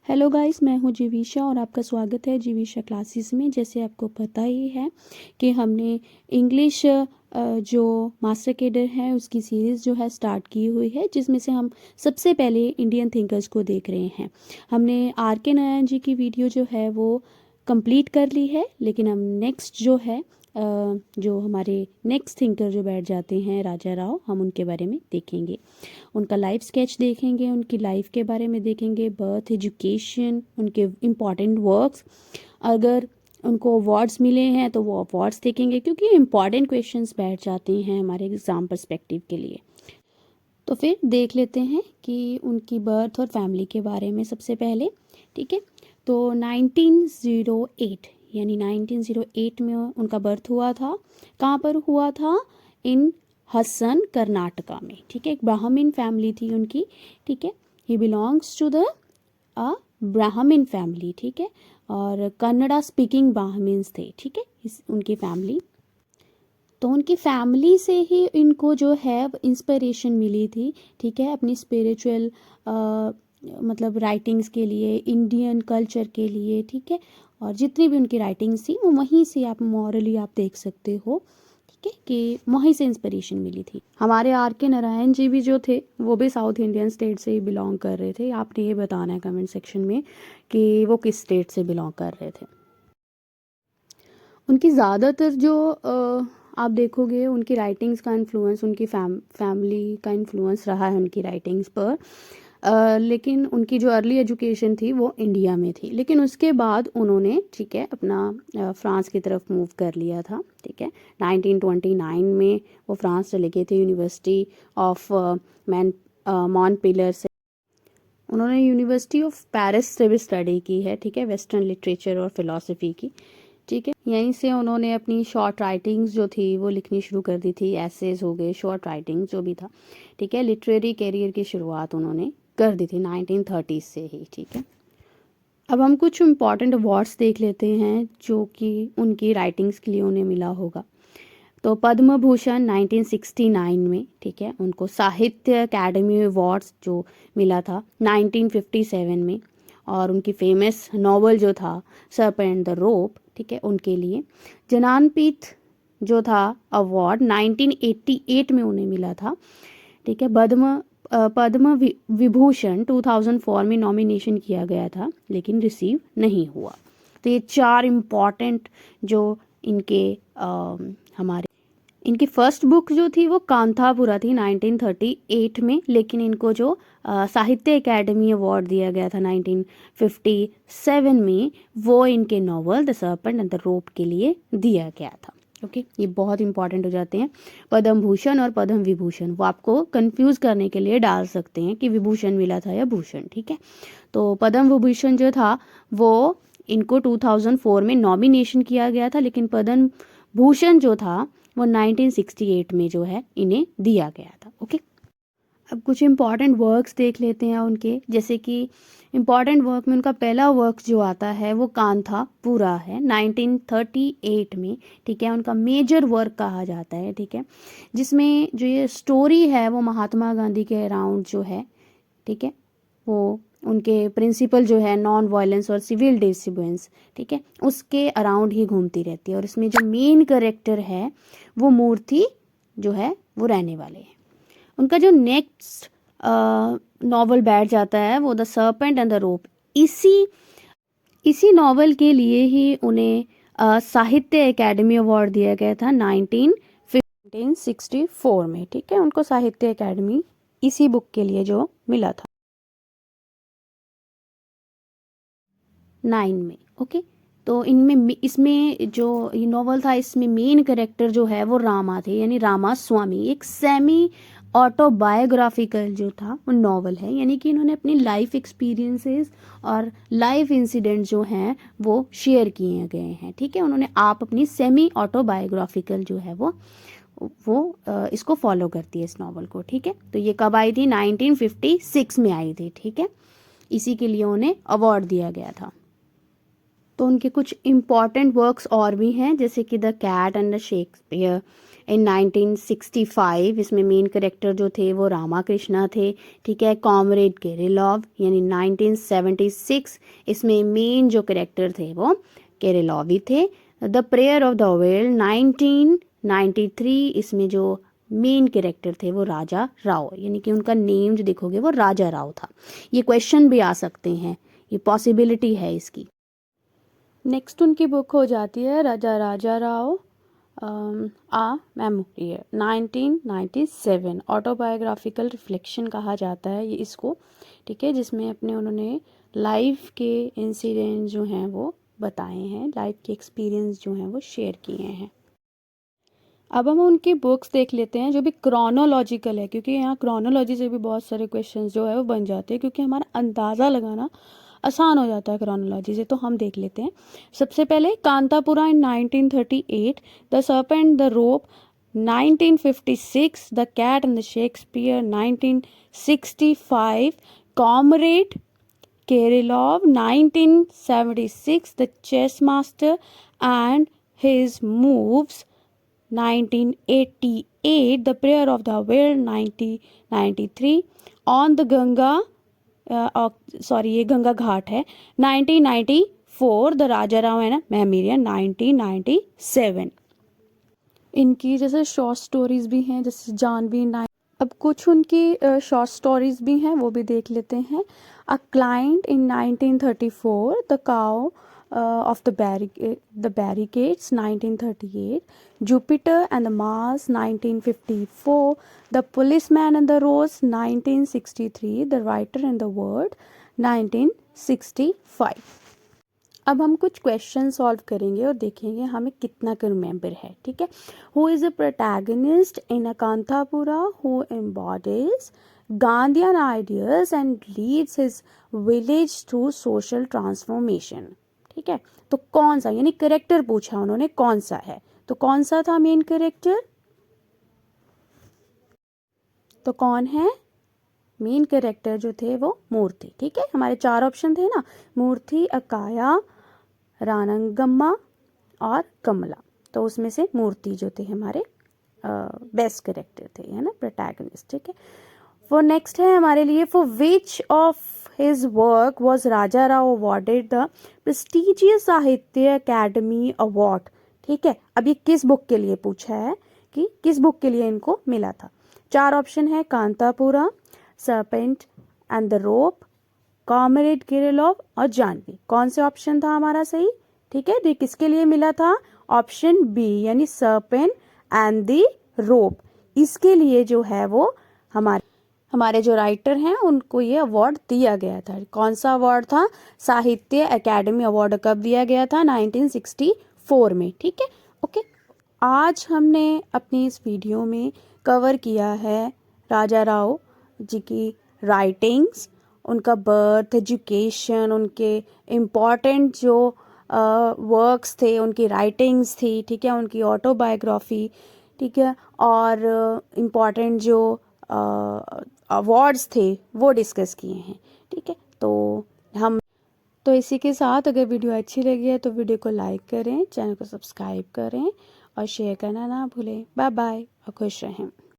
Hello guys, मैं हूँ जीविशा और आपका स्वागत है जीविशा क्लासेस में। जैसे आपको पता ही है कि हमने इंग्लिश जो मास्टर केडर है उसकी सीरीज़ जो है स्टार्ट की हुई है, जिसमें से हम सबसे पहले इंडियन थिंकर्स को देख रहे हैं। हमने आर के नारायण जी की वीडियो जो है वो कंप्लीट कर ली है, लेकिन हम नेक्स्ट जो है जो हमारे नेक्स्ट थिंकर जो बैठ जाते हैं राजा राव, हम उनके बारे में देखेंगे। उनका लाइफ स्केच देखेंगे, उनकी लाइफ के बारे में देखेंगे, बर्थ, एजुकेशन, उनके इम्पॉर्टेंट वर्क्स, अगर उनको अवार्ड्स मिले हैं तो वो अवार्ड्स देखेंगे, क्योंकि इम्पॉर्टेंट क्वेश्चंस बैठ जाते हैं हमारे एग्ज़ाम पर्सपेक्टिव के लिए। तो फिर देख लेते हैं कि उनकी बर्थ और फैमिली के बारे में सबसे पहले। ठीक है, तो 1908 यानी 1908 में उनका बर्थ हुआ था। कहाँ पर हुआ था? इन हसन, कर्नाटका में। ठीक है, एक ब्राह्मण फैमिली थी उनकी। ठीक है, ही बिलोंग्स टू द अ ब्राह्मण फैमिली। ठीक है, और कन्नड़ा स्पीकिंग ब्राह्मण्स थे। ठीक है, इस उनकी फैमिली, तो उनकी फैमिली से ही इनको जो है इंस्पिरेशन मिली थी। ठीक है, अपनी स्पिरिचुअल मतलब राइटिंग्स के लिए, इंडियन कल्चर के लिए। ठीक है, और जितनी भी उनकी राइटिंग्स थी वो वहीं से आप मॉरली आप देख सकते हो। ठीक है, कि वहीं से इंस्पिरेशन मिली थी। हमारे आर के नारायण जी भी जो थे वो भी साउथ इंडियन स्टेट से ही बिलोंग कर रहे थे। आपने ये बताना है कमेंट सेक्शन में कि वो किस स्टेट से बिलोंग कर रहे थे। उनकी ज़्यादातर जो आप देखोगे उनकी राइटिंग्स का इन्फ्लुएंस उनकी फैमिली का इन्फ्लुएंस रहा है उनकी राइटिंग्स पर। लेकिन उनकी जो अर्ली एजुकेशन थी वो इंडिया में थी, लेकिन उसके बाद उन्होंने, ठीक है, अपना फ्रांस की तरफ मूव कर लिया था। ठीक है, 1929 में वो फ्रांस चले गए थे। यूनिवर्सिटी ऑफ मॉन्टपेलर से उन्होंने यूनिवर्सिटी ऑफ पेरिस से भी स्टडी की है। ठीक है, वेस्टर्न लिटरेचर और फिलॉसफी की। ठीक है, यहीं से उन्होंने अपनी शॉर्ट राइटिंग्स जो थी वो लिखनी शुरू कर दी थी। एसेज हो गए, शॉर्ट राइटिंग्स जो भी था। ठीक है, लिटरेरी कैरियर की शुरुआत उन्होंने कर दी थी 1930 से ही। ठीक है, अब हम कुछ इम्पॉर्टेंट अवार्ड्स देख लेते हैं जो कि उनकी राइटिंग्स के लिए उन्हें मिला होगा। तो पद्म भूषण 1969 में, ठीक है, उनको साहित्य अकादमी अवार्ड्स जो मिला था 1957 में। और उनकी फेमस नॉवल जो था सर्पेंट एंड द रोप, ठीक है, उनके लिए ज्ञानपीठ जो था अवार्ड 1988 में उन्हें मिला था। ठीक है, पद्म विभूषण 2004 में नॉमिनेशन किया गया था, लेकिन रिसीव नहीं हुआ। तो ये चार इम्पॉर्टेंट जो इनके हमारे इनकी फर्स्ट बुक जो थी वो कांथापुरा थी 1938 में, लेकिन इनको जो साहित्य एकेडमी अवार्ड दिया गया था 1957 में, वो इनके novel the serpent and the rope के लिए दिया गया था। ओके, ये बहुत इंपॉर्टेंट हो जाते हैं। पद्म भूषण और पद्म विभूषण वो आपको कंफ्यूज करने के लिए डाल सकते हैं कि विभूषण मिला था या भूषण। ठीक है, तो पद्म विभूषण जो था वो इनको 2004 में नॉमिनेशन किया गया था, लेकिन पद्म भूषण जो था वो 1968 में जो है इन्हें दिया गया था। ओके, अब कुछ इम्पॉर्टेंट वर्क्स देख लेते हैं उनके। जैसे कि इम्पॉर्टेंट वर्क में उनका पहला वर्क जो आता है वो कांथापुरा है 1938 में। ठीक है, उनका मेजर वर्क कहा जाता है। ठीक है, जिसमें जो ये स्टोरी है वो महात्मा गांधी के अराउंड जो है, ठीक है, वो उनके प्रिंसिपल जो है नॉन वायलेंस और सिविल डिसोबीडियंस, ठीक है, उसके अराउंड ही घूमती रहती है। और इसमें जो मेन करेक्टर है वो मूर्ति जो है वो रहने वाले हैं। उनका जो नेक्स्ट नॉवल बैठ जाता है वो the serpent and the rope. इसी नॉवल के लिए ही उन्हें साहित्य एकेडमी अवार्ड दिया गया था 1964 में। ठीक है, उनको साहित्य एकेडमी इसी बुक के लिए जो मिला था 9 में। ओके, तो इसमें जो ये नॉवल था इसमें मेन कैरेक्टर जो है वो रामा थे, यानी रामा स्वामी। एक सेमी ऑटोबायोग्राफिकल जो था वो नॉवल है, यानी कि इन्होंने अपनी लाइफ एक्सपीरियंसेस और लाइफ इंसिडेंट जो हैं वो शेयर किए गए हैं। ठीक है, उन्होंने आप अपनी सेमी ऑटोबायोग्राफिकल जो है वो इसको फॉलो करती है इस नॉवल को। ठीक है, तो ये कब आई थी? 1956 में आई थी। ठीक है, इसी के लिए उन्हें अवार्ड दिया गया था। तो उनके कुछ इम्पॉर्टेंट वर्क्स और भी हैं, जैसे कि the cat and the Shakespeare in 1965, इसमें मेन करेक्टर जो थे वो रामाकृष्णा थे, ठीक है। कॉमरेड केरेलॉव यानी 1976, इसमें मेन जो करेक्टर थे वो केरेलॉव ही थे। The prayer of the whale 1993, इसमें जो मेन कैरेक्टर थे वो राजा राव, यानी कि उनका नेम जो देखोगे वो राजा राव था। ये क्वेश्चन भी आ सकते हैं, ये पॉसिबिलिटी है इसकी। नेक्स्ट उनकी बुक हो जाती है राजा राजा राव आ मेमोरी 1997, ऑटोबायोग्राफिकल रिफ्लेक्शन कहा जाता है ये इसको, ठीक है, जिसमें अपने उन्होंने लाइफ के इंसिडेंट जो हैं वो बताए हैं, लाइफ के एक्सपीरियंस जो हैं वो शेयर किए हैं। अब हम उनकी बुक्स देख लेते हैं जो भी क्रोनोलॉजिकल है, क्योंकि यहाँ क्रोनोलॉजी से भी बहुत सारे क्वेश्चंस जो है वो बन जाते हैं, क्योंकि हमारा अंदाज़ा लगाना आसान हो जाता है क्रोनोलॉजी से। तो हम देख लेते हैं। सबसे पहले Kanthapura in 1938, the serpent the rope 1956, the cat and the Shakespeare 1965, comrade Kirillov 1976, the chess master and his moves 1988, the prayer of the whale 1993, on the Ganga ये गंगा घाट है 1994, द राजा राव है ना मेमोरियल 1997। इनकी जैसे शॉर्ट स्टोरीज भी हैं, जैसे जानवी नाइट। अब कुछ उनकी शॉर्ट स्टोरीज भी हैं, वो भी देख लेते हैं। A client in 1934, the cow of the barricades 1938, Jupiter and the Mars 1954, The Policeman and the Rose 1963, The Writer and the Word 1965। अब हम कुछ क्वेश्चन सॉल्व करेंगे और देखेंगे हमें कितना का रिमेंबर है, ठीक है। Who is a protagonist in a Kanthapura who embodies Gandhian ideas and leads his village through social transformation, ठीक है। तो कौन सा, यानी करेक्टर पूछा उन्होंने कौन सा है, तो कौन सा था मेन करेक्टर, तो कौन है मेन करेक्टर जो थे वो मूर्ति, ठीक है। हमारे 4 ऑप्शन थे ना, मूर्ति, अकाया, रानंगम्मा और कमला, तो उसमें से मूर्ति जो थे हमारे बेस्ट करेक्टर थे, है ना, प्रोटैगनिस्ट, ठीक है। फॉर नेक्स्ट है हमारे लिए, for which of his work was Raja Rao awarded the prestigious साहित्य अकेडमी अवार्ड, ठीक है। अब ये किस बुक के लिए पूछा है कि किस बुक के लिए इनको मिला था। 4 ऑप्शन है, Kanthapura, serpent and the rope, comrade Kirillov और जानवी। कौन से ऑप्शन था हमारा सही, ठीक है। तो किसके लिए मिला था, ऑप्शन बी यानी सर्पेंट एंड द रोप, इसके लिए जो है वो हमारे जो राइटर हैं उनको ये अवार्ड दिया गया था। कौन सा अवार्ड था, साहित्य अकेडमी अवार्ड कब दिया गया था, 1964 में, ठीक है। ओके, आज हमने अपनी इस वीडियो में कवर किया है राजा राव जी की राइटिंग्स, उनका बर्थ, एजुकेशन, उनके इम्पॉर्टेंट जो वर्क्स थे, उनकी राइटिंग्स थी, ठीक है, उनकी ऑटोबायोग्राफी, ठीक है, और इम्पॉर्टेंट जो अवार्ड्स थे वो डिस्कस किए हैं, ठीक है। तो इसी के साथ अगर वीडियो अच्छी लगी है तो वीडियो को लाइक करें, चैनल को सब्सक्राइब करें और शेयर करना ना भूलें। बाय बाय और खुश रहें।